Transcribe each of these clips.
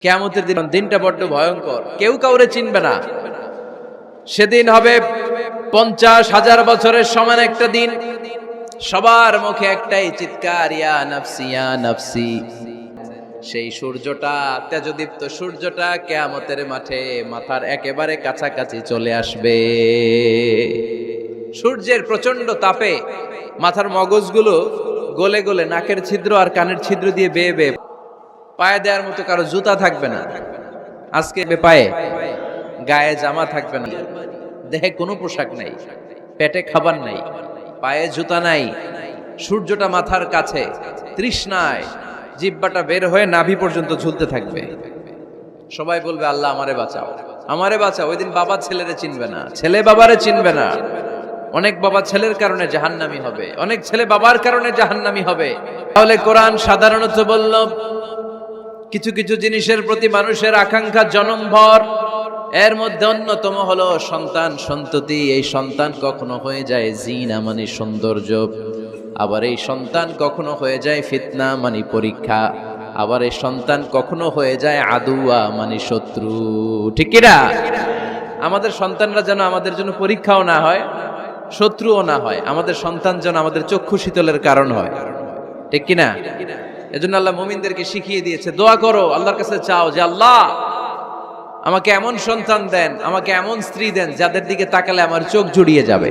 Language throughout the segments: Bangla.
কিয়ামতের দিনটা বড্ড ভয়ঙ্কর, কেউ কাউরে চিনবে না। সেদিন হবে 50,000 বছরের সমান একটা দিন। সবার মুখে একটাই চিৎকার, ইয়া নাফসি ইয়া নাফসি। সেই সূর্যটা, তেজদীপ্ত সূর্যটা কিয়ামতের মাঠে মাথার একেবারে কাছাকাছি চলে আসবে। সূর্যের প্রচন্ড তাপে মাথার মগজগুলো গলে গলে নাকের ছিদ্র আর কানের ছিদ্র দিয়ে বেয়ে বেয়ে, পায়ে দেওয়ার মতো কারো জুতা থাকবে না। আজকে পায়ে গায়ে জামা থাকবে না, দেহে কোনো পোশাক নাই, পেটে খাবার নাই, পায়ে জুতা নাই। সূর্যটা মাথার কাছে, তৃষ্ণায় জিহ্বাটা বের হয়ে নাভি পর্যন্ত ঝুলতে থাকবে। সবাই বলবে, আল্লাহ আমারে বাঁচাও, আমারে বাঁচাও। ওই দিন বাবা ছেলেরে চিনবে না, ছেলে বাবারে চিনবে না। অনেক বাবা ছেলের কারণে জাহান্নামী হবে, অনেক ছেলে বাবার কারণে জাহান্নামী হবে। তাহলে কোরআন সাধারণত বলল, কিছু কিছু জিনিসের প্রতি মানুষের আকাঙ্ক্ষা জনমভর, এর মধ্যে অন্যতম হলো সন্তান সন্ততি। এই সন্তান কখনো হয়ে যায় জিনা মানে সৌন্দর্য, আবার এই সন্তান কখনো হয়ে যায় ফিতনা মানে পরীক্ষা, আবার এই সন্তান কখনো হয়ে যায় আদুয়া মানে শত্রু। ঠিক কিনা? আমাদের সন্তানরা যেন আমাদের জন্য পরীক্ষাও না হয়, শত্রুও না হয়। আমাদের সন্তান যেন আমাদের চক্ষু শীতলের কারণ হয়। ঠিক কিনা? এজন্য আল্লাহ মুমিনদেরকে শিখিয়ে দিয়েছে, দোয়া করো, আল্লাহর কাছে চাও যে আল্লাহ আমাকে এমন সন্তান দেন, আমাকে এমন স্ত্রী দেন যাদের দিকে তাকালে আমার চোখ জুড়িয়ে যাবে।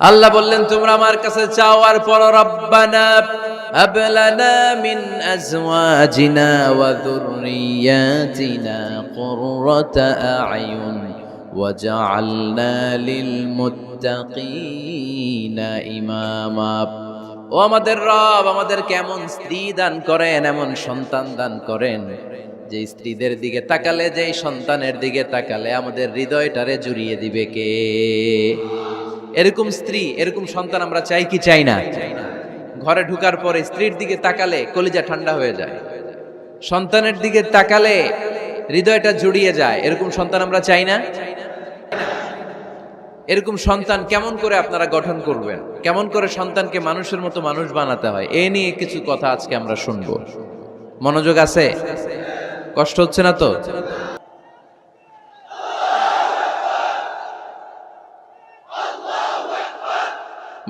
আল্লাহ বললেন, তোমরা আমার কাছে চাও আর পড়ো, রব্বানা হাব লানা মিন আজওয়াজিনা ওয়া যুররিয়াতিনা কুররাতা আ'য়ুন ওয়াজআলনা লিল মুত্তাকিনা ইমামা। ও আমাদের রব, আমাদেরকে এমন স্ত্রী দান করেন, এমন সন্তান দান করেন যে স্ত্রীদের দিকে তাকালে, যে সন্তানের দিকে তাকালে আমাদের হৃদয়টারে জুড়িয়ে দিবে কে? এরকম স্ত্রী, এরকম সন্তান আমরা চাই কি চাই না? ঘরে ঢুকার পরে স্ত্রীর দিকে তাকালে কলিজা ঠান্ডা হয়ে যায়, সন্তানের দিকে তাকালে হৃদয়টা জুড়িয়ে যায়। এরকম সন্তান আমরা চাই না? এরকম সন্তান কেমন করে আপনারা গঠন করবেন, কেমন করে সন্তানকে মানুষের মতো মানুষ বানাতে হয়, এ নিয়ে কিছু কথা আজকে আমরা শুনবো। মনোযোগ আছে? কষ্ট হচ্ছে না তো?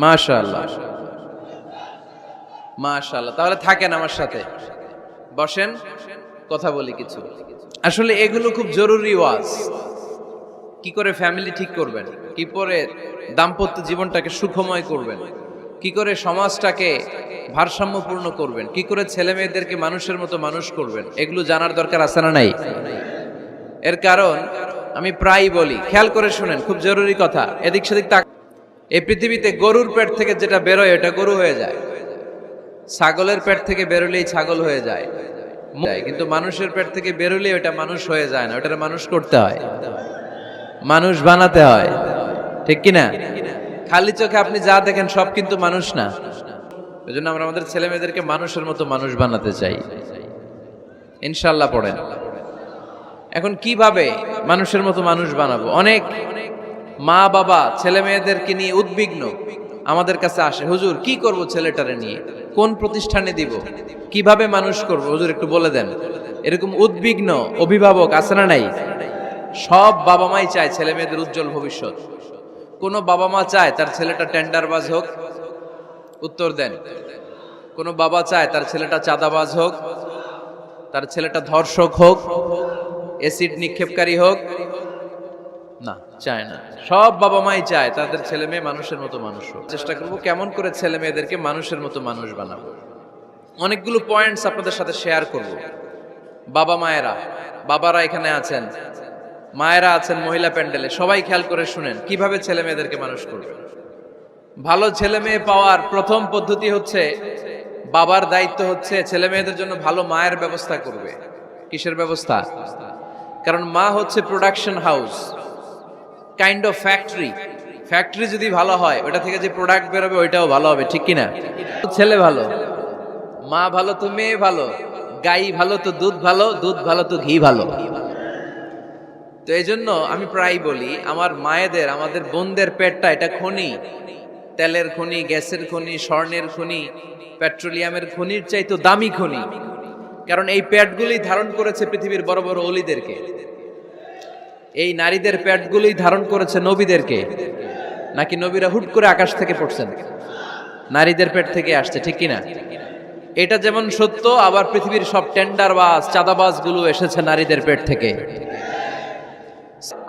মাশাআল্লাহ মাশাআল্লাহ। তাহলে থাকেন আমার সাথে, বসেন, কথা বলি কিছু। আসলে এগুলো খুব জরুরি ওয়াজ। কি করে ফ্যামিলি ঠিক করবেন, কি করে দাম্পত্য জীবনটাকে সুখময় করবেন, কি করে সমাজটাকে ভারসাম্যপূর্ণ করবেন, কি করে ছেলে মেয়েদেরকে মানুষের মতো মানুষ করবেন, এগুলো জানার দরকার আছে না নাই? এর কারণ আমি প্রায়ই বলি, খেয়াল করে শুনেন, খুব জরুরি কথা। এদিক সেদিক তাক। এই পৃথিবীতে গরুর পেট থেকে যেটা বেরোয় এটা গরু হয়ে যায়, ছাগলের পেট থেকে বেরোলেই ছাগল হয়ে যায়, কিন্তু মানুষের পেট থেকে বেরোলে ওটা মানুষ হয়ে যায় না, ওটা মানুষ করতে হয়, মানুষ বানাতে হয়। ঠিক কিনা? খালি চোখে আপনি যা দেখেন সব কিন্তু মানুষ না। এজন্য আমরা আমাদের ছেলে মেয়েদেরকে মানুষের মতো মানুষ বানাতে চাই, ইনশাআল্লাহ। পড়েন। এখন কিভাবে মানুষের মতো মানুষ বানাবো? অনেক মা বাবা ছেলে মেয়েদেরকে নিয়ে উদ্বিগ্ন, আমাদের কাছে আসে, হুজুর কি করব ছেলেটারে নিয়ে, কোন প্রতিষ্ঠানে দিব, কিভাবে মানুষ করব, হুজুর একটু বলে দেন। এরকম উদ্বিগ্ন অভিভাবক আছে না নাই? সব বাবা মাই চায় ছেলে মেয়েদের উজ্জ্বল ভবিষ্যৎ। কোন বাবা মা চায় তার ছেলেটা টেন্ডারবাজ হোক? উত্তর দেন। কোন বাবা চায় তার ছেলেটা চাঁদাবাজ হোক, তার ছেলেটা ধর্ষক হোক, এসিড নিক্ষেপকারী হোক? না, চায় না। সব বাবা মাই চায় তাদের ছেলে মেয়ে মানুষের মতো মানুষ হোক। চেষ্টা করবো কেমন করে ছেলে মেয়েদেরকে মানুষের মতো মানুষ বানাবো। অনেকগুলো পয়েন্টস আপনাদের সাথে শেয়ার করব। বাবা মায়েরা, বাবারা এখানে আছেন, মায়েরা আছেন মহিলা প্যান্ডেলে, সবাই খেয়াল করে শুনেন কিভাবে ছেলে মেয়েদেরকে মানুষ করবে। ভালো ছেলে মেয়ে পাওয়ার প্রথম পদ্ধতি হচ্ছে, বাবার দায়িত্ব হচ্ছে ছেলে মেয়েদের জন্য ভালো মায়ের ব্যবস্থা করবে। কিসের ব্যবস্থা? কারণ মা হচ্ছে production house, kind of factory. Factory যদি ভালো হয়, ওটা থেকে যে প্রোডাক্ট বেরোবে ওইটাও ভালো হবে। ঠিক কিনা? ছেলে ভালো, মা ভালো তো মেয়ে ভালো, গাই ভালো তো দুধ ভালো, দুধ ভালো তো ঘি ভালো। তো এই জন্য আমি প্রায় বলি, আমার মায়েদের, আমাদের বোনদের পেটটা এটা খনি, তেলের খনি, গ্যাসের খনি, স্বর্ণের খনি, পেট্রোলিয়ামের খনির চাইতো দামি খনি। কারণ এই পেটগুলি ধারণ করেছে পৃথিবীর বড় বড় ওলিদেরকে, এই নারীদের পেটগুলি ধারণ করেছে নবীদেরকে, নাকি নবীরা হুট করে আকাশ থেকে পড়ছেন? নারীদের পেট থেকে আসছে, ঠিক কিনা? এটা যেমন সত্য, আবার পৃথিবীর সব টেন্ডারবাজ চাঁদাবাজ গুলো এসেছে নারীদের পেট থেকে।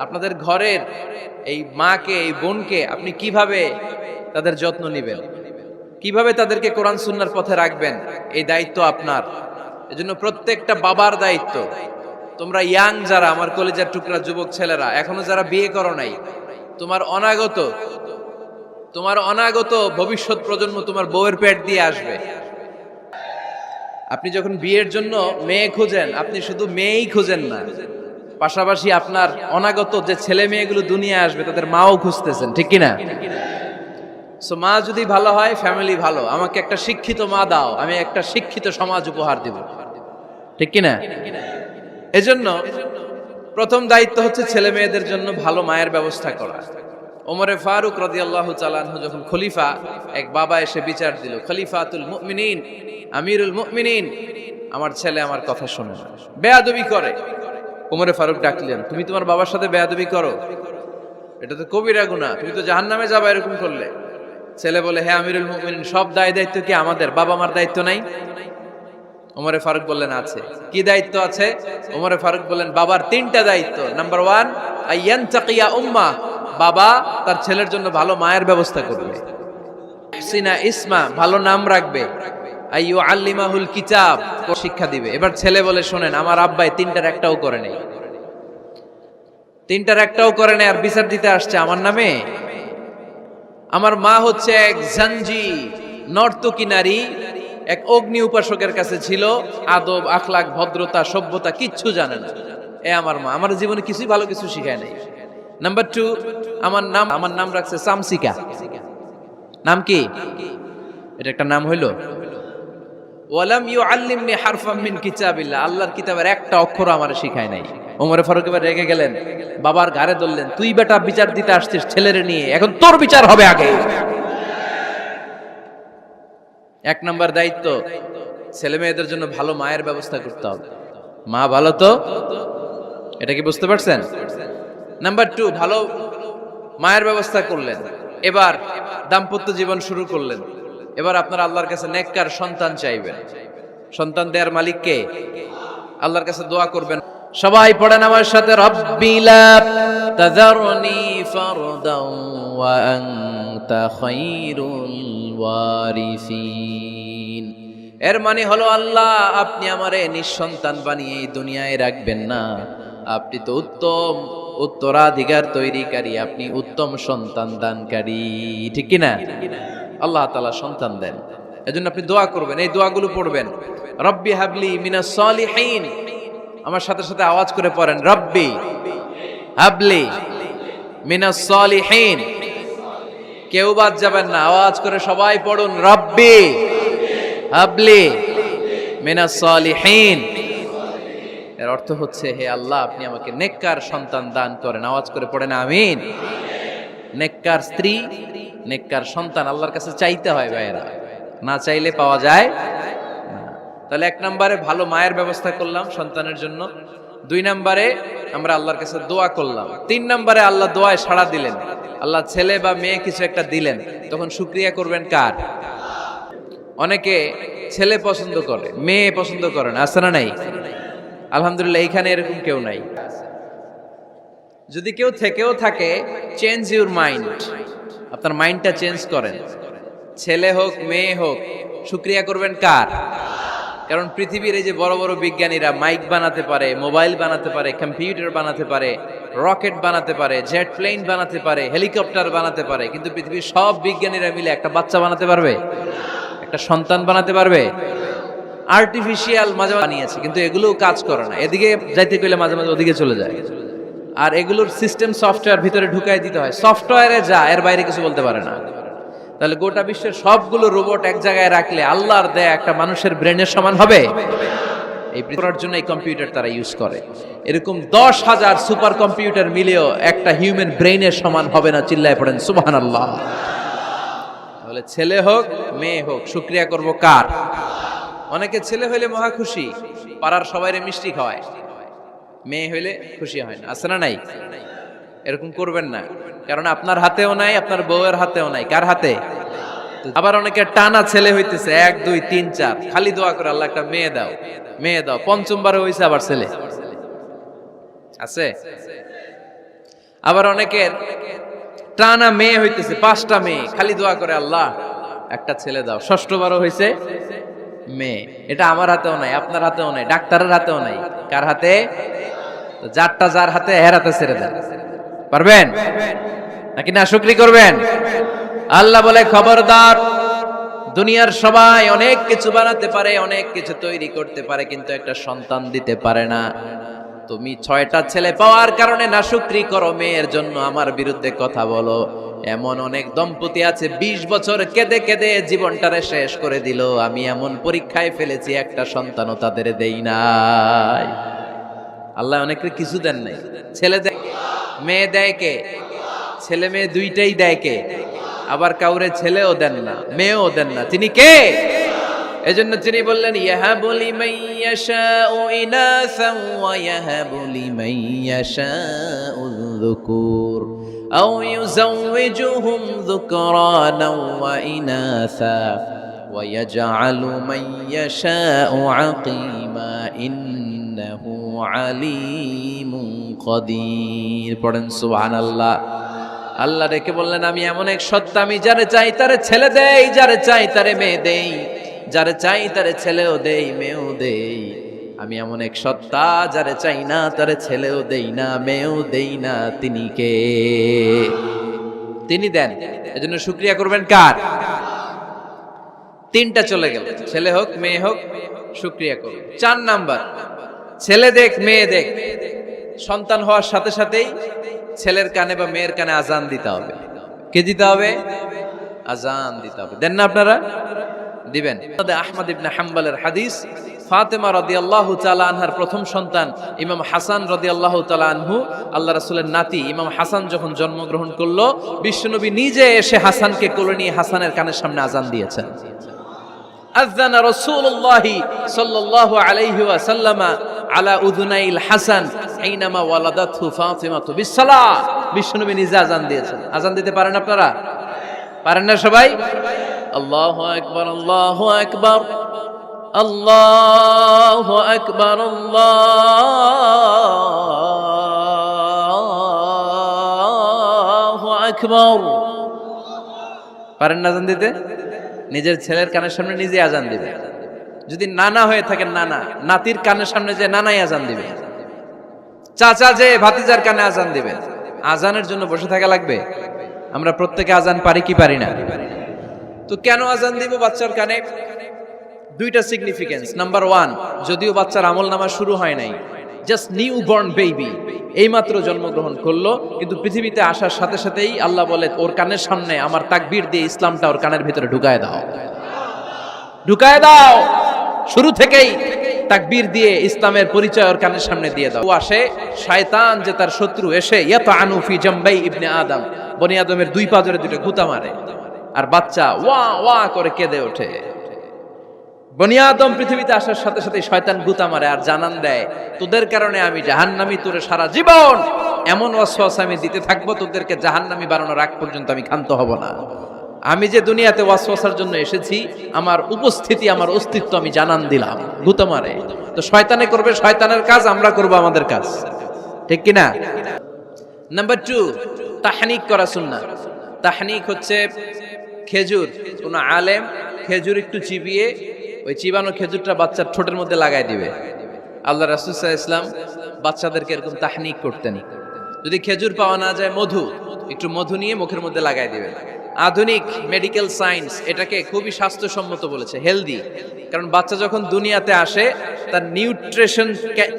আপনাদের ঘরের এই মাকে, এই বোনকে আপনি কিভাবে তাদের যত্ন নেবেন, কিভাবে তাদেরকে কোরআন সুন্নাহর পথে রাখবেন, এই দায়িত্ব আপনার। এজন্য প্রত্যেকটা বাবার দায়িত্ব। তোমরা ইয়াং যারা, আমার কলেজের টুকরা যুবক ছেলেরা, এখনো যারা বিয়ে করো নাই, তোমার অনাগত ভবিষ্যৎ প্রজন্ম তোমার বউয়ের পেট দিয়ে আসবে। আপনি যখন বিয়ের জন্য মেয়ে খুঁজেন, আপনি শুধু মেয়েই খুঁজেন না, পাশাপাশি আপনার অনাগত যে ছেলে মেয়েগুলো দুনিয়া আসবে তাদের মাও খুঁজতেছেন, ঠিক কিনা? সো মা যদি ভালো হয়, ফ্যামিলি ভালো। আমাকে একটা শিক্ষিত মা দাও, আমি একটা শিক্ষিত সমাজ উপহার দিব, ঠিক কিনা? এজন্য প্রথম দায়িত্ব হচ্ছে ছেলে মেয়েদের জন্য ভালো মায়ের ব্যবস্থা করা। ওমরে ফারুক রাদিয়াল্লাহু তাআলা আনহু যখন খলিফা, এক বাবা এসে বিচার দিল, খলিফাতুল মুমিনিন, আমিরুল মুমিনিন, আমার ছেলে আমার কথা শোনে না, বেয়াদবি করে। ওমরে ফারুক ডাকলেন, তুমি তোমার বাবার সাথে বেয়াদবি করো? এটা তো কবিরা গুনাহ, তুমি তো জাহান্নামে যাবে এরকম করলে। ছেলে বলে, হ্যাঁ আমিরুল মুমিনিন, সব দায়িত্ব কি আমাদের? বাবা মার দায়িত্ব নাই? ওমরে ফারুক বললেন, আছে। কি দায়িত্ব আছে? ওমরে ফারুক বললেন, বাবার 3টা দায়িত্ব। নাম্বার 1, আইয়ানতাকিয়া উম্মাহ, বাবা তার ছেলের জন্য ভালো মায়ের ব্যবস্থা করবে। সিনা ইসমা, ভালো নাম রাখবে। আইয়ু আল্লিমাহুল কিতাব, শিক্ষা দিবে। এবার ছেলে বলে, শোনেন, আমার আব্বাই 3টার একটাও করে নাই, 3টার একটাও করে নাই, আর বিচার দিতে আসছে আমার নামে। আমার মা হচ্ছে এক জাঞ্জি, নর্তকী নারী, এক অগ্নি উপাসকের কাছে ছিল, আদব আখলাক ভদ্রতা সভ্যতা কিচ্ছু জানে না। এ আমার মা, আমার জীবনে কিছুই ভালো কিছু শিখায় নাই। নাম্বার 2, আমার নাম রাখছে সামসিকা। নাম কি? এটা একটা নাম হইল? ওয়ালাম ইউআল্লিমনি হারফাম মিন কিতাবিল্লাহ, আল্লাহর কিতাবের একটা অক্ষর আমারে শিখায় নাই। ওমরে ফারুক এবার রেগে গেলেন, বাবার ঘাড়ে ধরলেন, তুই বেটা বিচার দিতে আসছিস ছেলেরে নিয়ে, এখন তোর বিচার হবে আগে। 1 নাম্বার দায়িত্ব, ছেলে মেয়েদের জন্য ভালো মায়ের ব্যবস্থা করতে হবে। মা ভালো তো, এটা কি বুঝতে পারছেন? নাম্বার 2, ভালো মায়ের ব্যবস্থা করলেন। এবার দাম্পত্য জীবন শুরু করলেন। এবার আপনারা আল্লাহর কাছে নেককার সন্তান চাইবেন। সন্তান দেওয়ার মালিক কে? আল্লাহর কাছে দোয়া করবেন। সবাই পড়েন আমার সাথে, রব্বি লা তাযারনি ফারদান ওয়া আনতা খায়রুল ওয়ারিসিন। এর মানে হলো, আল্লাহ আপনি আমারে নিঃসন্তান বানিয়ে এই দুনিয়ায় রাখবেন না, আপনি তো উত্তম উত্তরাধিকার তৈরিকারী, আপনি উত্তম সন্তান দানকারী, ঠিক কিনা? আল্লাহ তাআলা সন্তান দেন, এজন্য আপনি দোয়া করবেন, এই দোয়াগুলো পড়বেন। রব্বি হাবলি মিনাস সালিহিন, আমার সাথে সাথে আওয়াজ করে পড়েন, রব্বি হাবলি মিনাস সালিহিন। কেউ বাদ যাবেন না, আওয়াজ করে সবাই পড়ুন, রব্বি হাবলি মিনাস সালিহিন। এর অর্থ হচ্ছে, হে আল্লাহ আপনি আমাকে নেককার সন্তান দান করেন। আওয়াজ করে পড়েন আমিন। নেককার স্ত্রী, নেককার সন্তান আল্লাহর কাছে চাইতে হয় ভাইয়েরা, না চাইলে পাওয়া যায় না। তাহলে 1 নম্বরে ভালো মায়ের ব্যবস্থা করলাম সন্তানের জন্য। 2 নম্বরে আমরা আল্লাহর কাছে দোয়া করলাম। 3 নম্বরে আল্লাহ দোয়ায় সাড়া দিলেন, আল্লাহ ছেলে বা মেয়ে কিছু একটা দিলেন, তখন শুকরিয়া করবেন কার? অনেকে ছেলে পছন্দ করে, মেয়ে পছন্দ করে না, আছে না নাই? আলহামদুলিল্লাহ এইখানে এরকম কেউ নাই। যদি কেউ থেকেও থাকে, চেঞ্জ ইউর মাইন্ড, আপনার মাইন্ডটা চেঞ্জ করেন। ছেলে হোক মেয়ে হোক, শুকরিয়া করবেন কার? কারণ পৃথিবীর এই যে বড় বড় বিজ্ঞানীরা মাইক বানাতে পারে, মোবাইল বানাতে পারে, কম্পিউটার বানাতে পারে, রকেট বানাতে পারে, জেট প্লেন বানাতে পারে, হেলিকপ্টার বানাতে পারে, কিন্তু পৃথিবীর সব বিজ্ঞানীরা মিলে একটা বাচ্চা বানাতে পারবে? একটা সন্তান বানাতে পারবে? আর্টিফিশিয়াল মাঝে বানিয়েছে, কিন্তু এগুলোও কাজ করে না। এদিকে যাইতে গেলে মাঝে মাঝে ওদিকে চলে যায়। আর এগুলোর সিস্টেম সফটওয়্যার ভিতরে ঢুকাই দিতে হয়, সফটওয়্যারে যা, এর বাইরে কিছু বলতে পারে না। তাহলে গোটা বিশ্বের সবগুলো রোবট এক জায়গায় রাখলে আল্লাহর দেয়া একটা মানুষের ব্রেনের সমান হবে? এই করার জন্য এই কম্পিউটার তারা ইউজ করে। এরকম 10,000 সুপার কম্পিউটার মিলেও একটা হিউম্যান ব্রেনের সমান হবে না। চিল্লায় পড়েন সুবহানাল্লাহ। তাহলে ছেলে হোক মেয়ে হোক, শুকরিয়া করব কার? অনেকে ছেলে হইলে মহা খুশি, পাড়ার সবাইরে মিষ্টি খাওয়ায়, মেয়ে হইলে খুশি হয় না। আছে না নাই? এরকম করবেন না, কারণ আপনার হাতেও নাই, আপনার বউয়ের হাতেও নাই। কার হাতে? আবার অনেকে টানা ছেলে হইতেছে 1 2 3 4, খালি দোয়া করে আল্লাহ একটা মেয়ে দাও, মেয়ে দাও। পঞ্চমবারে হইছে আবার ছেলে। আছে? আবার অনেকের টানা মেয়ে হইতেছে 5টা মেয়ে, খালি দোয়া করে আল্লাহ একটা ছেলে দাও। ষষ্ঠবারও হইছে মেয়ে। এটা আমার হাতেও নাই, আপনার হাতেও নাই, ডাক্তারের হাতেও নাই। কার হাতে? যারটা যার হাতে এর হাতে ছেড়ে দেন। পারবেন নাকি না শুকরি করবেন? আল্লাহ বলে খবরদার, দুনিয়ার সবাই অনেক কিছু বানাতে পারে, অনেক কিছু তৈরি করতে পারে, কিন্তু একটা সন্তান দিতে পারে না। তুমি 6টা ছেলে পাওয়ার কারণে নাশুকরি করো, মেয়ের জন্য আমার বিরুদ্ধে কথা বলো। এমন অনেক দম্পতি আছে 20 বছর কেঁদে কেঁদে জীবনটারে শেষ করে দিল। আমি এমন পরীক্ষায় ফেলেছি, একটা সন্তানও তাদের দেই নাই। আল্লাহ অনেকে কিছু দেন নাই। ছেলে দেয়, মেয়ে দেয় কে? ছেলে মেয়ে দুইটাই দেয় কে? আবার কাউরে ছেলেও দেন না, মেয়েও দেন না। তিনি কে? এজন্য তিনি বললেন ইয়াহাবু লিমান ইয়াশাউ ইনাসান ওয়া ইয়াহাবু লিমান ইয়াশাউ যুকুর আও ইউযাওয়িজুহুম যুকরানাও ওয়া ইনাসা ওয়া ইয়াজআলু মান ইয়াশাউ আকীমা ইন্নাহু আলীমুন কাদির। পড়েন সুবহানাল্লাহ। আল্লাহ রেখে বললেন আমি এমন এক সত্তা, আমি যারে চাই তারে ছেলে দেই, যারে চাই তারে মেয়ে দেই, যারে চাই তারে ছেলেও দেই, মেয়েও দেই। আমি এমন এক সত্তা, যারে চাই না তারে ছেলেও দেই না, মেয়েও দেই না। তিনি কে? তিনি দেন। এজন্য শুকরিয়া করবেন কার? 3টা চলে গেল, ছেলে হোক মেয়ে হোক, শুকরিয়া করুন। 4 নাম্বার, ছেলে দেখ মেয়ে দেখ, সন্তান হওয়ার সাথে সাথেই ছেলের কানে বা মেয়ের কানে আজান দিতে হবে। কে দিতে হবে? আজান দিতে হবে। দেন না আপনারা? দিবেন। আহমদ ইবনে হাম্বলের হাদিস, ফাতেমা রাদিয়াল্লাহু তাআলা আনহার প্রথম সন্তান ইমাম হাসান রাদিয়াল্লাহু তাআলা আনহু, আল্লাহ রাসূলের নাতি ইমাম হাসান যখন জন্মগ্রহণ করলো, বিশ্বনবী নিজে এসে হাসানকে কোলে নিয়ে হাসানের কানের সামনে আজান দিয়েছেন। আযানা রাসূলুল্লাহি সাল্লাল্লাহু আলাইহি ওয়াসাল্লাম আলা উযুনাইল হাসান হাইনামা ওয়ালাদাতহু ফাতিমাতু বিসসালাহ। বিশ্বনবী নিজে আজান দিয়েছেন। আজান দিতে পারেন আপনারা? পারেন না সবাই? আল্লাহু আকবার, আল্লাহু আকবার, আল্লাহু আকবার, আল্লাহু আকবার। পারেন না আজান দিতে? নিজের ছেলের কানের সামনে নিজে আজান দিবে। যদি নানা হয়ে থাকেন, নানা নাতির কানের সামনে যে নানাই আজান দিবে, চাচা যে ভাতিজার কানে আজান দিবে। আজানের জন্য বসে থাকা লাগবে? আমরা প্রত্যেকে আজান পারি কি পারি না? তো কেন আজান দিব বাচ্চার কানে? 2টা সিগনিফিকেন্স। নাম্বার 1, যদিও বাচ্চার আমলনামা শুরু হয় নাই, জাস্ট নিউ বর্ন বেবি, এইমাত্র জন্মগ্রহণ করলো, কিন্তু পৃথিবীতে আসার সাথে সাথেই আল্লাহ বলে ওর কানের সামনে আমার তাকবীর দিয়ে ইসলামটা ওর কানের ভিতরে ঢুকায় দাও, ঢুকায় দাও। শুরু থেকেই তাকবীর দিয়ে ইসলামের পরিচয় ওর কানের সামনে দিয়ে দাও। ও আসে শয়তান যে তার শত্রু, এসে ইয়াতানু ফি জামবাই ইবনে আদম, বনি আদমের 2 পা ধরে 2টা গুতা মারে, আর বাচ্চা ওয়া ওয়া করে কেঁদে ওঠে। বনি আদম পৃথিবীতে আসার সাথে সাথে শয়তান গুতা মারে আর জানান দেয় তোদের কারণে আমি জাহান্নামী, তোরে সারা জীবন এমন ওয়াসওয়াসা আমি দিতে থাকবো, তোদেরকে জাহান্নামী বানানোর আগ পর্যন্ত আমি ক্ষান্ত হব না। আমি যে দুনিয়াতে ওয়াসওয়াসার জন্য এসেছি, আমার উপস্থিতি, আমার অস্তিত্ব আমি জানান দিলাম। গুতা মারে। তো শয়তানে করবে শয়তানের কাজ, আমরা করব আমাদের কাজ, ঠিক কি না? নাম্বার 2, তাহনিক করা সুন্নাহ। তাহনিক হচ্ছে খেজুর, কোন আলেম খেজুর একটু চিবিয়ে ওই চিবানো খেজুরটা বাচ্চার ঠোঁটের মধ্যে লাগাই দিবে। আল্লাহ রাসূল সাল্লাল্লাহু আলাইহি ওয়াসাল্লাম বাচ্চাদেরকে এরকম তাহনিক করতেন। যদি খেজুর পাওয়া না যায়, মধু, একটু মধু নিয়ে মুখের মধ্যে লাগাই দিবে। আধুনিক মেডিকেল সায়েন্স এটাকে খুবই স্বাস্থ্যসম্মত বলেছে, হেলদি। কারণ বাচ্চা যখন দুনিয়াতে আসে, তার নিউট্রিশন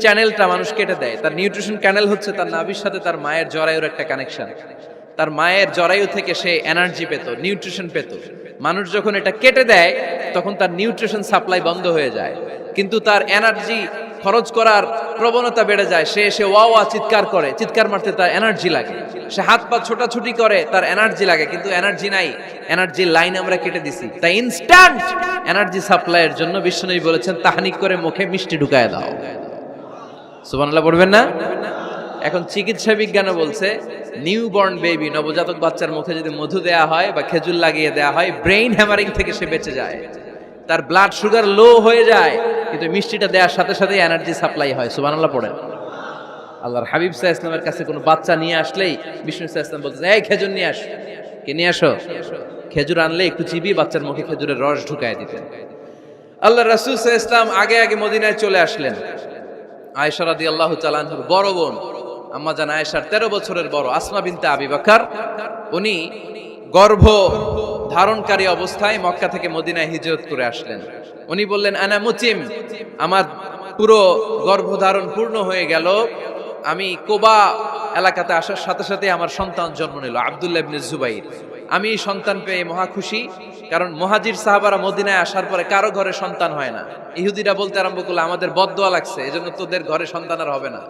চ্যানেলটা মানুষ কেটে দেয়। তার নিউট্রিশন চ্যানেল হচ্ছে তার নাভির সাথে তার মায়ের জরায়ুর একটা কানেকশন। তার মায়ের জরায়ু থেকে সে এনার্জি পেত, নিউট্রিশন পেত। মানুষ যখন এটা কেটে দেয়, তখন তার নিউট্রিশন সাপ্লাই বন্ধ হয়ে যায়, কিন্তু তার এনার্জি খরচ করার প্রবণতা বেড়ে যায়, সে এসে ওয়া ওয়া চিৎকার করে, চিৎকার মারতে তার এনার্জি লাগে, সে হাত পা ছোটাছুটি করে, তার এনার্জি লাগে, কিন্তু এনার্জি নাই, এনার্জির লাইন আমরা কেটে দিছি। তাই ইনস্ট্যান্ট এনার্জি সাপ্লাইয়ের জন্য বিশ্বনবী বলেছেন তাহনিক করে মুখে মিষ্টি ঢুকায় দাও। সুবহানাল্লাহ পড়বেন না? এখন চিকিৎসা বিজ্ঞানও বলছে নিউবর্ন বেবি, নবজাতক বাচ্চার মুখে যদি মধু দেয়া হয় বা খেজুর লাগিয়ে দেয়া হয়, ব্রেইন হ্যামারিং থেকে সে বেঁচে যায়, তার ব্লাড সুগার লো হয়ে যায়, কিন্তু মিষ্টিটা দেওয়ার সাথে সাথে এনার্জি সাপ্লাই হয়। সুবহানাল্লাহ পড়েন। আল্লাহর হাবিব সাল্লাল্লাহু আলাইহি ওয়াসাল্লামের কাছে কোনো বাচ্চা নিয়ে আসলেই বিষ্ণু সাল্লাল্লাহু আলাইহি ওয়াসাল্লাম বলতেন, এই খেজুর নিয়ে আস, কে নিয়ে আসো? খেজুর আনলে একটু চিবিয়ে বাচ্চার মুখে খেজুরের রস ঢুকায় দিতেন। আল্লাহ রাসূল সাল্লাল্লাহু আলাইহি ওয়াসাল্লাম আগে আগে মদিনায় চলে আসলেন। আয়েশা রাদিয়াল্লাহু তাআলা আনহার বড় বোন আম্মা জান আয়েশার 13 বছরের বড় আসমা বিনতে আবি বকর, উনি গর্ভ ধারণকারী অবস্থায় মক্কা থেকে মদিনায় হিজরত করে আসলেন। উনি বললেন আনা মুতিম, আমার পুরো গর্ভধারণ পূর্ণ হয়ে গেল, আমি কোবা এলাকাতে আসার সাথে সাথে আমার সন্তান জন্ম নিল আব্দুল্লাহ ইবনে জুবাইর। আমি এই সন্তান পেয়ে মহা খুশি, কারণ মুহাজির সাহাবারা মদিনায় আসার পরে কারো ঘরে সন্তান হয় না। ইহুদিরা বলতে আরম্ভ করলো আমাদের বদদোয়া লাগছে, এজন্য তোদের ঘরে সন্তান আর হবে না।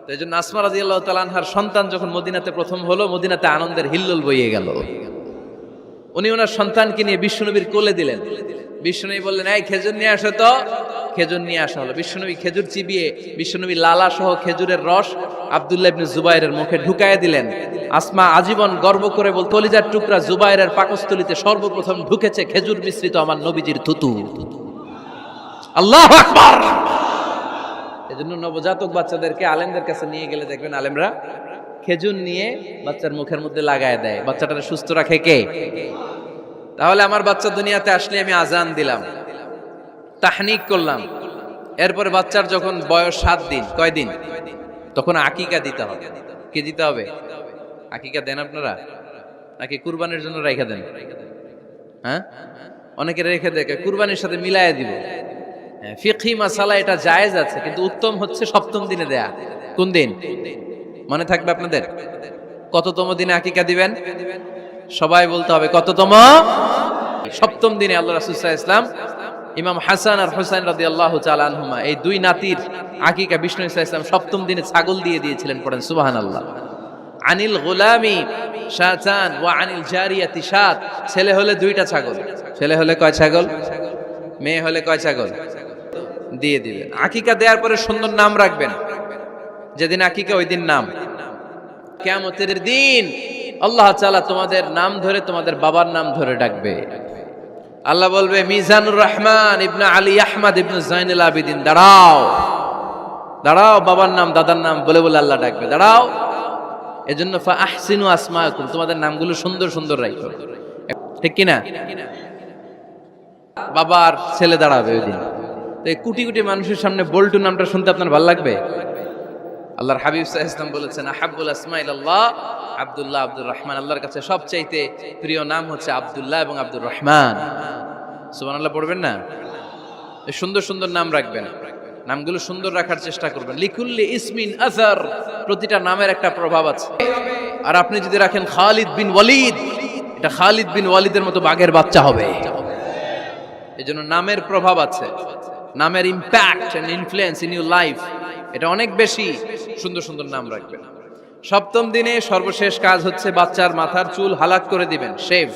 তো এই জন্য আসমা রাদিয়াল্লাহু তাআলা আনহার সন্তান যখন মদিনাতে প্রথম হলো, মদিনাতে আনন্দের হিল্লোল বইয়ে গেল। উনি ওনার সন্তানকে নিয়ে বিশ্বনবীর কোলে দিলেন। বিশ্বনবী বললেন, এই খেজুর নিয়ে আসো তো। খেজুর নিয়ে আসা হলো। বিশ্বনবী খেজুর চিবিয়ে বিশ্বনবী লালা সহ খেজুরের রস আব্দুল্লাহ ইবনে জুবাইরের মুখে ঢুকায় দিলেন। আসমা আজীবন গর্ব করে বলতো, কলিজার টুকরা জুবাইরের পাকস্থলীতে সর্বপ্রথম ঢুকেছে খেজুর মিশ্রিত আমার নবীজির থুতু। আল্লাহু আকবার। এজন্য নবজাতক বাচ্চাদেরকে আলেমদের কাছে নিয়ে গেলে দেখবেন আলেমরা খেজুর নিয়ে বাচ্চার মুখের মধ্যে লাগায় দেয়। বাচ্চাটাকে সুস্থ রাখে কে? তাহলে আমার বাচ্চা দুনিয়াতে আসলে আমি আজান দিলাম, তাহনিক করলাম, এরপরে বাচ্চার যখন বয়স 7 দিন, কয়দিন, তখন আকিকা দিতে হবে। কি দিতে হবে? আকিকা দেন আপনারা নাকি কুরবানির জন্য রেখে দেন? হ্যাঁ, অনেকে রেখে দেখে কুরবানির সাথে মিলায়ে দিব। ফিকহি মাসালা এটা জায়েজ আছে, কিন্তু উত্তম হচ্ছে 7ম দিনে দেয়া। কোন দিন মনে থাকবে আপনাদের? কততম দিনে আকিকা দিবেন? সবাই বলতে হবে কততম? 7ম দিনে। আল্লাহ রাসূল সাল্লাল্লাহু আলাইহি ওয়াসাল্লাম ইমাম হাসান আর হুসাইন রাদিয়াল্লাহু তাআলা আনহুমা, এই দুই নাতির আকিকা বিষ্ণু সাল্লাল্লাহু আলাইহি ওয়াসাল্লাম 7ম দিনে ছাগল দিয়ে দিয়েছিলেন। পড়েন সুবহানাল্লাহ। আনিল গোলামি শাতান ওয়া আনিল জারিয়াতি শাত। ছেলে হলে 2টা ছাগল, ছেলে হলে কয় ছাগল, মেয়ে হলে কয় ছাগল দিয়ে দিবেন। আকিকা দেওয়ার পরে সুন্দর নাম রাখবেন। যেদিন আকিকা ওই দিন নাম। কিয়ামতের দিন আল্লাহ তাআলা তোমাদের নাম ধরে তোমাদের বাবার নাম ধরে ডাকবে। আল্লাহ বলবে, মিজানুর রহমান ইবনে আলী আহমদ ইবনে জাইনুল আবিদিন, দাঁড়াও দাঁড়াও, বাবার নাম দাদার নাম বলে বলে আল্লাহ ডাকবে, দাঁড়াও। এজন্য ফা আহসিনু আসমাকুম, তোমাদের নামগুলো সুন্দর সুন্দর রাখো, ঠিক কিনা? বাবার ছেলে দাঁড়াবে ওই দিন। তো এই কোটি কোটি মানুষের সামনে বল্টু নামটা শুনতে আপনার ভালো লাগবে? আল্লাহর হাবিব সাল্লাল্লাহু আলাইহি ওয়াসাল্লাম বলেছেন, আহাব্বুল আসমা ইলাল্লাহ আব্দুল্লাহ আব্দুর রহমান। আল্লাহর কাছে সবচাইতে প্রিয় নাম হচ্ছে আব্দুল্লাহ এবং আব্দুর রহমান। সুবহানাল্লাহ পড়বেন না? এই সুন্দর সুন্দর নাম রাখবেন, নামগুলো সুন্দর রাখার চেষ্টা করবেন। লিকুল্লি ইসমিন আসার, প্রতিটা নামের একটা প্রভাব আছে। আর আপনি যদি রাখেন খালিদ বিন ওয়ালিদ, এটা খালিদ বিন ওয়ালিদের মতো বাঘের বাচ্চা হবে। এজন্য নামের প্রভাব আছে, নামের impact and influence in your life এটা অনেক বেশি। সুন্দর সুন্দর নাম রাখবেন। 7ম দিনে সর্বশেষ কাজ হচ্ছে বাচ্চার মাথার চুল হালাক করে দিবেন, শেভ।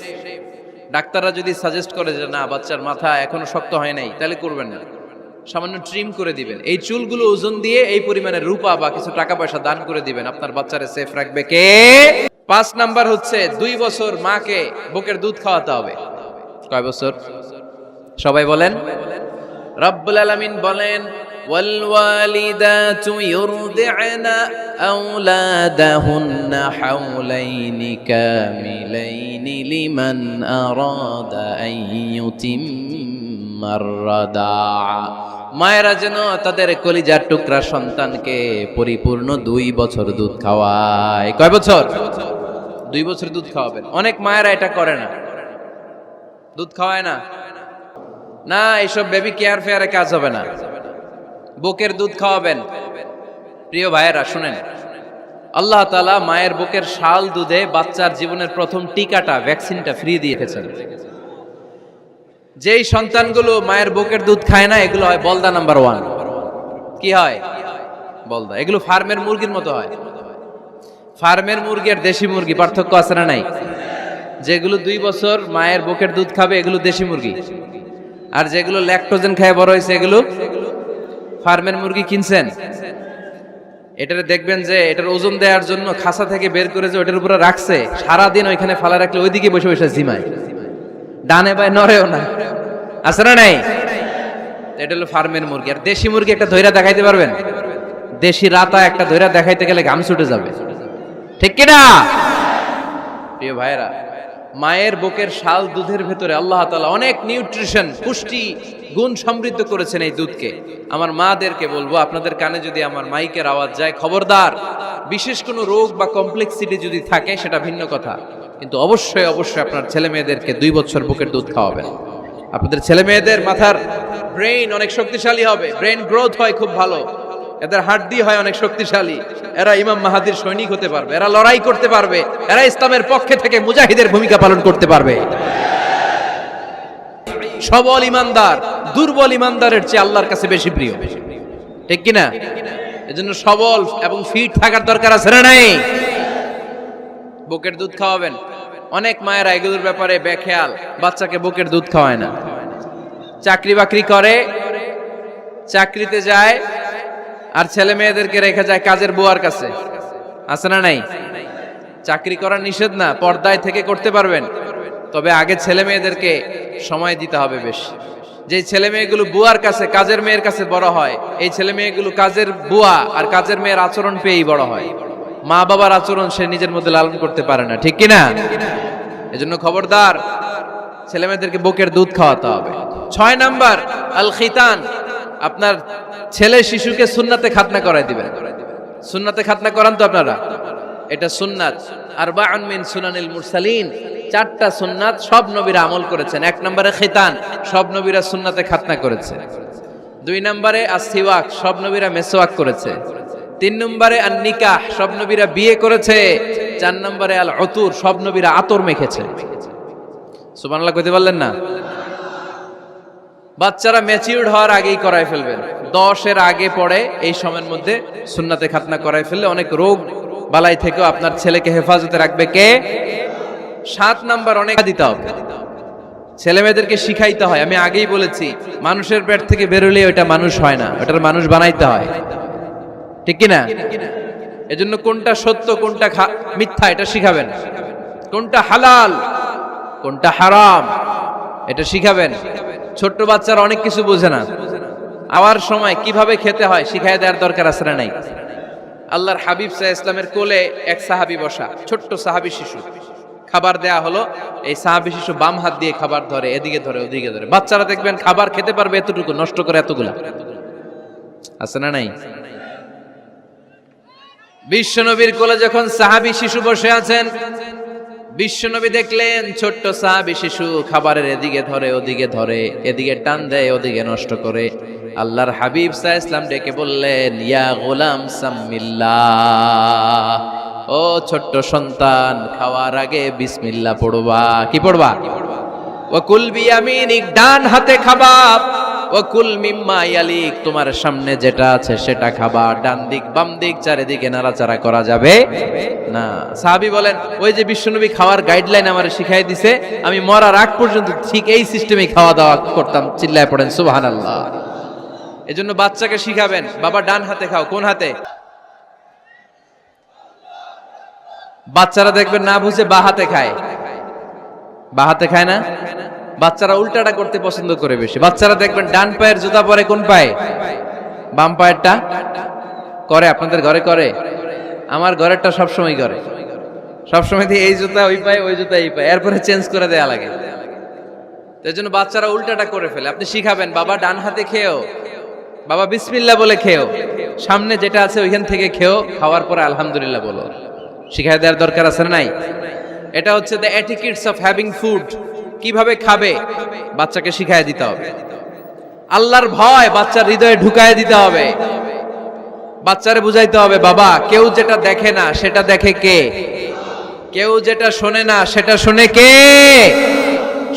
ডাক্তাররা যদি সাজেস্ট করে যে না বাচ্চার মাথা এখনো শক্ত হয় নাই, তাহলে করবেন না, সামান্য ট্রিম করে দিবেন। এই চুলগুলো ওজন দিয়ে এই পরিমাণে রূপা বা কিছু টাকা পয়সা দান করে দিবেন। আপনার বাচ্চারে সেফ রাখবে কে? 5 নাম্বার হচ্ছে 2 বছর মাকে বুকের দুধ খাওয়াতে হবে। কয় বছর? সবাই বলেন। রব্বুল আলামিন বলেন, ওয়াল ওয়ালিদাতু ইউরদি'না আওলাদাহুন্না হাওলাইনি কামিলাইনি লিমান আরাদা আন ইউতিম্মার রাদা'a। মায়েরা যেন তাদের কলিজার টুকরা সন্তানকে পরিপূর্ণ 2 বছর দুধ খাওয়ায়। কয় বছর? 2 বছর দুধ খাওয়াবেন। অনেক মায়েরা এটা করে না, দুধ খাওয়ায় না। না, এইসব বেবি কেয়ার ফেয়ারে কাজ হবে না, বুকের দুধ খাওয়াবেন। প্রিয় ভাইয়েরা শুনেন, আল্লাহ তাআলা মায়ের বুকের শাল দুধে বাচ্চার জীবনের প্রথম টিকাটা, ভ্যাকসিনটা ফ্রি দিয়ে রেখেছেন। যেই সন্তানগুলো মায়ের বুকের দুধ খায় না, এগুলো হয় বলদা নাম্বার 1। কি হয়? বলদা। এগুলো ফার্মের মুরগির মতো হয়। ফার্মের মুরগি আর দেশি মুরগি পার্থক্য আছে না নাই? যেগুলো 2 বছর মায়ের বুকের দুধ খাবে এগুলো দেশি মুরগি, আর যেগুলো ল্যাকটোজেন খেয়ে বড় হয়েছে এগুলো ফার্মের মুরগি। কিনছেন? এটারে দেখবেন যে এটার ওজন দেওয়ার জন্য খাসা থেকে বের করে যে ওটার উপরে রাখছে, সারাদিন ওইখানে ফালা রাখলে ওইদিকে বসে বসে ঝিমায়, ডানে বায় নড়েও না। আছে না নাই? এটা হলো ফার্মের মুরগি। আর দেশি মুরগি একটা ধইরা দেখাইতে পারবেন? দেশি রাতা একটা ধইরা দেখাইতে গেলে ঘাম ছুটে যাবে, ঠিক কিনা? প্রিয় ভাইরা, মায়ের বুকের শাল দুধের ভেতরে আল্লাহ তাআলা অনেক নিউট্রিশন, পুষ্টি গুণ সমৃদ্ধ করেছেন এই দুধকে। আমার মাদেরকে বলবো, আপনাদের কানে যদি আমার মাইকের আওয়াজ যায়, খবরদার, বিশেষ কোনো রোগ বা কমপ্লেক্সিটি যদি থাকে সেটা ভিন্ন কথা, কিন্তু অবশ্যই অবশ্যই আপনার ছেলে মেয়েদেরকে 2 বছর বুকের দুধ খাওয়াবেন। আপনাদের ছেলে মেয়েদের মাথার ব্রেইন অনেক শক্তিশালী হবে, ব্রেইন গ্রোথ হয় খুব ভালো, এদের হাড্ডি হয় অনেক শক্তিশালী, এরা ইমাম মাহাদির সৈনিক হতে পারবে, এরা লড়াই করতে পারবে, এরা ইসলামের পক্ষে থেকে মুজাহিদের ভূমিকা পালন করতে পারবে। সবল ইমানদার দুর্বল ইমানদারের চেয়ে আল্লাহর কাছে বেশি প্রিয়, ঠিক কিনা? এজন্য সবল এবং ফিট থাকার দরকার আছে না নাই? বুকের দুধ খাওয়াবেন। অনেক মায়েরা এগুলোর ব্যাপারে বেখেয়াল, বাচ্চাকে বুকের দুধ খাওয়ায় না। চাকরি বাকরি করে, চাকরিতে যায়, আর ছেলে মেয়েদেরকে রেখে যায় কাজের বুয়ার কাছে। আছে না নাই? চাকরি করা নিষেধ না, পর্দায় থেকে করতে পারবেন, তবে আগে ছেলে মেয়েদেরকে সময় দিতে হবে বেশি। যে ছেলে মেয়েগুলো বুয়ার কাছে, কাজের মেয়ের কাছে বড় হয়, এই ছেলে মেয়েগুলো কাজের বুয়া আর কাজের মেয়ের আচরণ পেয়েই বড় হয়। মা বাবার আচরণ সে নিজের মধ্যে লালন করতে পারে না, ঠিক কিনা? এজন্য খবরদার, ছেলে মেয়েদেরকে বুকের দুধ খাওয়াতে হবে। 6 নাম্বার আল খিতান, আপনার ছেলে শিশুকে সুন্নাতে খাতনা করাই দিবেন। সুন্নাতে খাতনা করান তো আপনারা? এটা সুন্নাত। আরবাউন মিন সুনানিল মুরসালিন, 4টা সুন্নাত সব নবীরা আমল করেছেন। 1 নম্বরে খিতান, সব নবীরা সুন্নাতে খাতনা করেছে। 2 নম্বরে আসসিওয়াক, সব নবীরা মেসওয়াক করেছে। 3 নম্বরে আন নিকাহ, সব নবীরা বিয়ে করেছে। 4 নম্বরে আল উতুর, সব নবীরা আতর মেখেছে। সুবহানাল্লাহ কইতে পারলেন না? বাচ্চারা ম্যাচিউরড হওয়ার আগেই করায় ফেলবেন, 10 এর আগে পড়ে এই সময়ের মধ্যে সুন্নাতে খাতনা করায় ফেললে অনেক রোগ বালাই থেকেও আপনার ছেলেকে হেফাজতে রাখবে কে? 7 নাম্বার অনেক দিতে হবে, ছেলে মেয়েদেরকে শিখাইতে হয়। আমি আগেই বলেছি, মানুষের পেট থেকে বেরোলে ওটা মানুষ হয় না, ওটার মানুষ বানাইতে হয়, ঠিক কিনা? এজন্য কোনটা সত্য কোনটা মিথ্যা এটা শিখাবেন, কোনটা হালাল কোনটা হারাম এটা শিখাবেন। ছোট্ট বাচ্চারা অনেক কিছু বোঝে না, আওয়ার সময় কিভাবে খেতে হয় শিখাই দেওয়ার দরকার আছে না নাই? আল্লাহর হাবিব সাল্লাল্লাহু আলাইহি ওয়াসাল্লামের কোলে এক সাহাবী বসা, ছোট্ট সাহাবী শিশু, খাবার দেয়া হলো, এই সাহাবী শিশু বাম হাত দিয়ে খাবার ধরে, এদিকে ধরে ওদিকে ধরে। বাচ্চারা দেখবেন খাবার খেতে পারবে এতটুকু, নষ্ট করে এতগুলা, আছে না নাই? বিশ্বনবীর কোলে যখন সাহাবী শিশু বসে আছেন, বিশ্বনবী দেখলেন ছোট্ট সাহাবী শিশু খাবারের এদিকে ধরে ওদিকে ধরে, এদিকে টান দেয় ওদিকে নষ্ট করে। আল্লাহর হাবিব সাল্লাল্লাহু আলাইহি ওয়াসাল্লাম ডেকে বললেন, ইয়া গোলাম সাম্মিল্লাহ, ও ছোট্ট সন্তান, খাওয়ার আগে বিসমিল্লাহ পড়বা। কি পড়বা? ওয়া কুল বিয়ামিনিক, ডান হাতে খাবা। ওয়া কুল মিম্মা ইয়ালিক, তোমার সামনে যেটা আছে সেটা খাবা। ডান দিক বাম দিক চারিদিকে নাড়াচাড়া করা যাবে না। সাহাবী বলেন, ওই যে বিশ্বনবী খাওয়ার গাইডলাইন আমারে শিখাই দিছে, আমি মরার আগ পর্যন্ত ঠিক এই সিস্টেমে খাওয়া দাওয়া করতাম। চিল্লায় পড়েন সুবহানাল্লাহ। এজন্য বাচ্চাকে শিখাবেন, বাবা ডান হাতে খাও। কোন হাতে? বাচ্চারা দেখবেন না বুঝে বা হাতে খায়, বা হাতে খায় না। বাচ্চারা উল্টাটা করতে পছন্দ করে বেশি। বাচ্চারা দেখবেন ডান পায়ের জুতা পরে কোন পায়ে? বাম পায়েরটা করে। আপনাদের ঘরে করে? আমার ঘরেরটা সবসময় করে, সবসময় এই জুতা ওই পায়ে, ওই জুতা এই পায়ে, এরপরে চেঞ্জ করে দেয়া লাগে। তাই জন্য বাচ্চারা উল্টাটা করে ফেলে। আপনি শিখাবেন, বাবা ডান হাতে খেও, বাবা বিসমিল্লাহ বলে খেও, সামনে যেটা আছে ওইখান থেকে খেও, খাওয়ার পরে আলহামদুলিল্লাহ বলো। শিখাই দেওয়ার দরকার আছে না নাই? এটা হচ্ছে the etiquettes of having food. কিভাবে খাবে বাচ্চাকে শিখাই দিতে হবে। আল্লাহর ভয় বাচ্চার হৃদয়ে ঢুকায় দিতে হবে। বাচ্চারে বুঝাইতে হবে, বাবা কেউ যেটা দেখে না সেটা দেখে কে? কেউ যেটা শোনে না সেটা শুনে কে?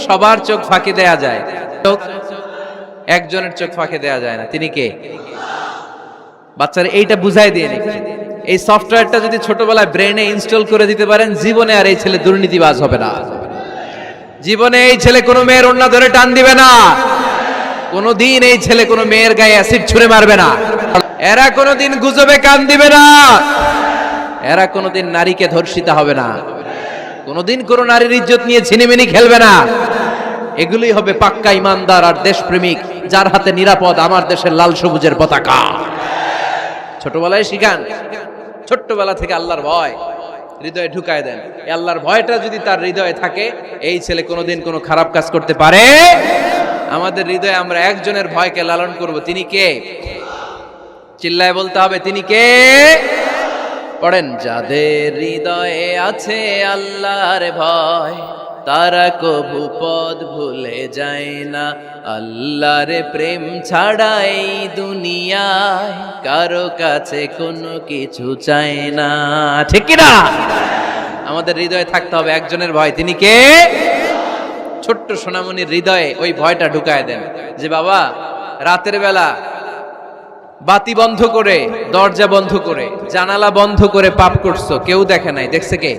সবার চোখ ফাঁকি দেয়া যায়, একজনের চোখ ফাঁকি দেয়া যায় না। তিনি কে? বাচ্চারা এইটা বুঝাই দিয়ে নি, এই সফটওয়্যারটা যদি ছোটবেলায় ব্রেনে ইনস্টল করে দিতে পারেন, জীবনে আর এই ছেলে দুর্নীতিবাজ হবে না। জীবনে এই ছেলে কোনো মেয়ের ওড়না ধরে টান দিবে না, কোনোদিন এই ছেলে কোনো মেয়ের গায়ে অ্যাসিড ছুঁড়ে মারবে না, এরা কোনোদিন গুজবে কান দিবে না, এরা কোনোদিন নারীকে ধর্ষিতা হবে না, কোনোদিন কোনো নারীর ইজ্জত নিয়ে ছিনিমিনি খেলবে না। এগুলোই হবে পাক্কা ইমানদার আর দেশপ্রেমিক, যার হাতে নিরাপদ আমার দেশের লাল সবুজের পতাকা। ছোটবেলায় শিখান, ছোট্টবেলা থেকে আল্লাহর ভয় হৃদয়ে ঢুকায় দেন। এই আল্লাহর ভয়টা যদি তার হৃদয়ে থাকে, এই ছেলে কোনোদিন কোনো খারাপ কাজ করতে পারে। আমাদের হৃদয়ে আমরা একজনের ভয়কে লালন করব, তিনি কে? চিল্লায় বলতে হবে, তিনি কে? পড়েন, যাদের হৃদয়ে আছে আল্লাহর ভয়, তারা কবু পথ ভুলে যায় না। আল্লাহর প্রেম ছাড়া এই দুনিয়ায় কারো কাছে কোনো কিছু চায় না, ঠিক কি না? আমাদের হৃদয়ে থাকতে হবে একজনের ভয়, তিনি কে? ছোট্ট সোনামণির হৃদয়ে ওই ভয়টা ঢুকায় দেন যে বাবা, রাতের বেলা বাতি বন্ধ করে, দরজা বন্ধ করে, জানালা বন্ধ করে পাপ করছো, কেউ দেখে নাই, দেখছে কে?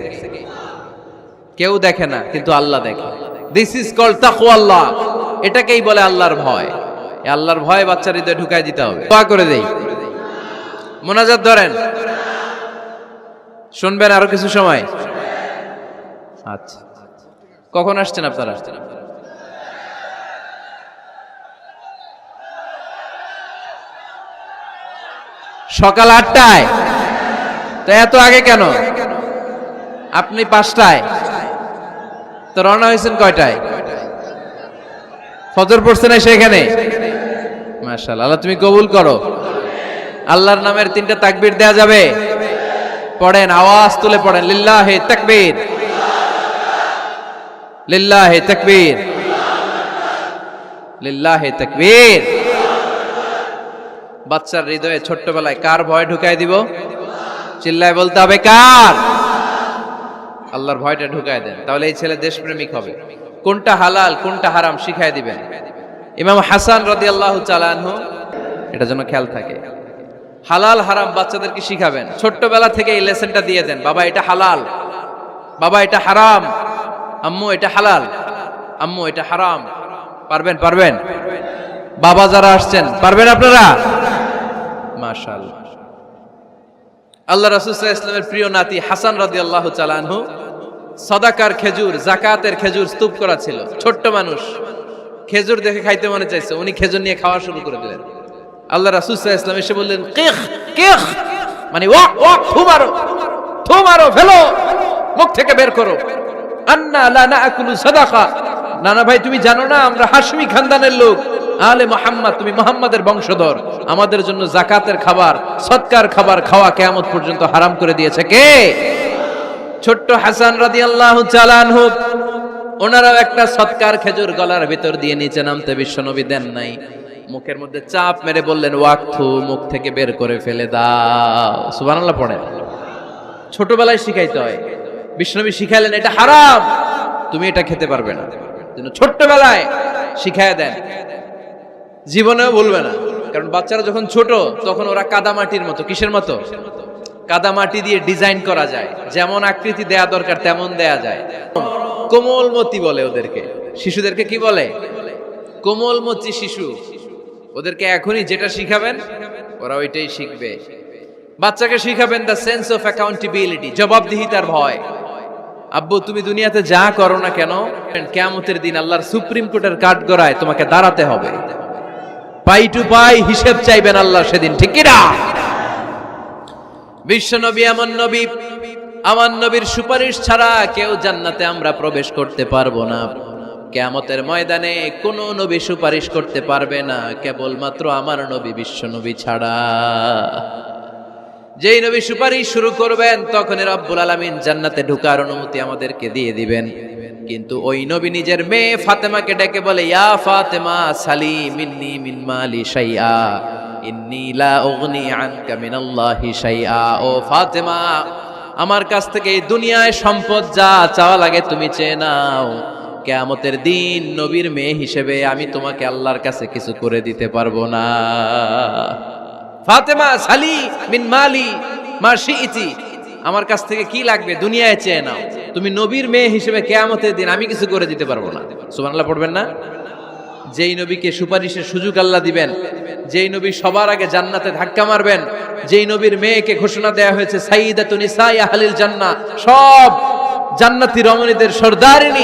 কেউ দেখে না, কিন্তু আল্লাহ দেখে। দিস ইজ কল্ড তাকওয়াল্লাহ, এটাকেই বলে আল্লাহর ভয়। এই আল্লাহর ভয় বাচ্চার হৃদয়ে ঢুকায় দিতে হবে। দোয়া করে দেই, মোনাজাত ধরেন, শুনবেন আরো কিছু সময়। আচ্ছা, কখন আসছেন আপনারা? সকাল 8টায়। তো এত আগে কেন? আপনি 5টায়, তো রওনা হয়েছেন কয়টায়? ফজর পড়ছেন এসে এখানে? মাশাআল্লাহ, আল্লাহ তুমি কবুল করো। আল্লাহর নামের 3টা তাকবীর দেয়া যাবে? পড়েন, আওয়াজ তুলে পড়েন, লিল্লাহি তাকবীর, লিল্লাহি তাকবীর, লিল্লাহি তাকবীর। বাচ্চার হৃদয়ে ছোট্টবেলায় কার ভয় ঢুকায় দিব? চিল্লায় বলতে হবে, কার? আল্লাহর ভয়টা ঢুকায় দেন, তাহলে এই ছেলে দেশপ্রেমিক হবে। কোনটা হালাল কোনটা হারাম শিখায় দিবেন। ইমাম হাসান রাদিয়াল্লাহু তাআলা আনহু, এটা যেন খেয়াল থাকে, হালাল হারাম বাচ্চাদেরকে শিখাবেন। ছোট্টবেলা থেকে এই লেসনটা দিয়ে দেন, বাবা এটা হালাল, বাবা এটা হারাম, আম্মু এটা হালাল, আম্মু এটা হারাম। পারবেন? পারবেন? বাবা যারা আসছেন, পারবেন আপনারা? মাশাআল্লাহ। আল্লাহ রাসূল সাল্লাল্লাহু আলাইহি ওয়াসাল্লামের প্রিয় নাতি হাসান রাদিয়াল্লাহু তাআলা আনহু সাদাকার খেজুর, যাকাতের খেজুর স্তূপ করা ছিল। ছোট্ট মানুষ, খেজুর দেখে খাইতে মনে চাইছে, উনি খেজুর নিয়ে খাওয়া শুরু করে দিলেন। আল্লাহ রাসূল সাল্লাল্লাহু আলাইহি ওয়াসাল্লাম এসে বললেন, কিখ কিখ, মানে ওয়াক ওয়াক, থু মারো, থু মারো, ফেলো, মুখ থেকে বের করো। আন্না লা নাআকুলু সাদাকা, নানা ভাই তুমি জানো না আমরা হাশমি খানদানের লোক, আলে মুহাম্মদ, তুমি মুহাম্মাদের বংশধর, আমাদের জন্য যাকাতের খাবার, সদকার খাবার খাওয়া কিয়ামত পর্যন্ত হারাম করে দিয়েছে কে? ছোট্ট হাসান রাদিয়াল্লাহু তাআলা আনহু, ওনারাও একটা সদকার খেজুর গলার ভিতর দিয়ে নিচে নামতে বিশ্বনবী দেন নাই, মুখের মধ্যে চাপ মেরে বললেন, ওয়াকথু, মুখ থেকে বের করে ফেলে দাও। সুবহানাল্লাহ পড়েন। ছোটবেলায় শিখাইতে হয়। বিশ্বনবী শিখাইলেন এটা হারাম, তুমি এটা খেতে পারবে না, যেন ছোট্টবেলায় শিখায় দেন, জীবনেও ভুলবে না। কারণ বাচ্চারা যখন ছোট তখন ওরা কাদামাটির মতো। কিসের মতো? কাদামাটি দিয়ে ডিজাইন করা যায়, যেমন আকৃতি দেয়া দরকার তেমন দেয়া যায়। কোমলমতি বলে ওদেরকে, শিশুদেরকে কি বলে? কোমলমতি শিশু। ওদেরকে এখনই যেটা শিখাবেন ওরা ওইটাই শিখবে। বাচ্চাকে শিখাবেন দ্য সেন্স অফ অ্যাকাউন্টেবিলিটি, জবাবদিহিতার ভয়। আব্বু তুমি দুনিয়াতে যা করো না কেন, কিয়ামতের দিন আল্লাহর সুপ্রিম কোর্টের কাঠগড়ায় তোমাকে দাঁড়াতে হবে, পাই টু পাই হিসেব চাইবেন আল্লাহ সেদিন, ঠিক কি না? বিশ্ব নবী এমন নবী, আমার নবীর সুপারিশ ছাড়া কেউ জান্নাতে আমরা প্রবেশ করতে পারবো না। কিয়ামতের ময়দানে কোন নবী সুপারিশ করতে পারবে না, কেবলমাত্র আমার নবী বিশ্ব নবী ছাড়া। যেই নবী সুপারিশ শুরু করবেন তখনই রব্বুল আলামিন জান্নাতে ঢোকার অনুমতি আমাদেরকে দিয়ে দিবেন। কিন্তু ওই নবী নিজের মেয়ে ফাতেমাকে ডেকে বলে, ইয়া ফাতেমা সালি মিন্নি মিন মালি শাইআ ইন্নী লা উগনি আনকা মিনাল্লাহি শাইআ। ও ফাতেমা, আমার কাছ থেকে এই দুনিয়ায় সম্পদ যা চাওয়া লাগে তুমি চেয়ে নাও, কিয়ামতের দিন নবীর মেয়ে হিসেবে আমি তোমাকে আল্লাহর কাছে কিছু করে দিতে পারবো না। ফাতেমা সালি মিন মালি মা শিইতি, আমার কাছ থেকে কি লাগবে দুনিয়ায় চেয়ে নাও, তুমি নবীর মেয়ে হিসেবে কিয়ামতের দিন আমি কিছু করে দিতে পারবো না। সুবহানাল্লাহ পড়বেন না? যেই নবীকে সুপারিশের সুযোগ আল্লাহ দিবেন, যেই নবী সবার আগে জান্নাতে ধাক্কা মারবেন, যেই নবীর মেয়েকে ঘোষণা দেয়া হয়েছে সাইয়্যিদাতুন নিসাই আহলিল জান্নাহ, সব জান্নাতি রমণীদের সর্দারিনী,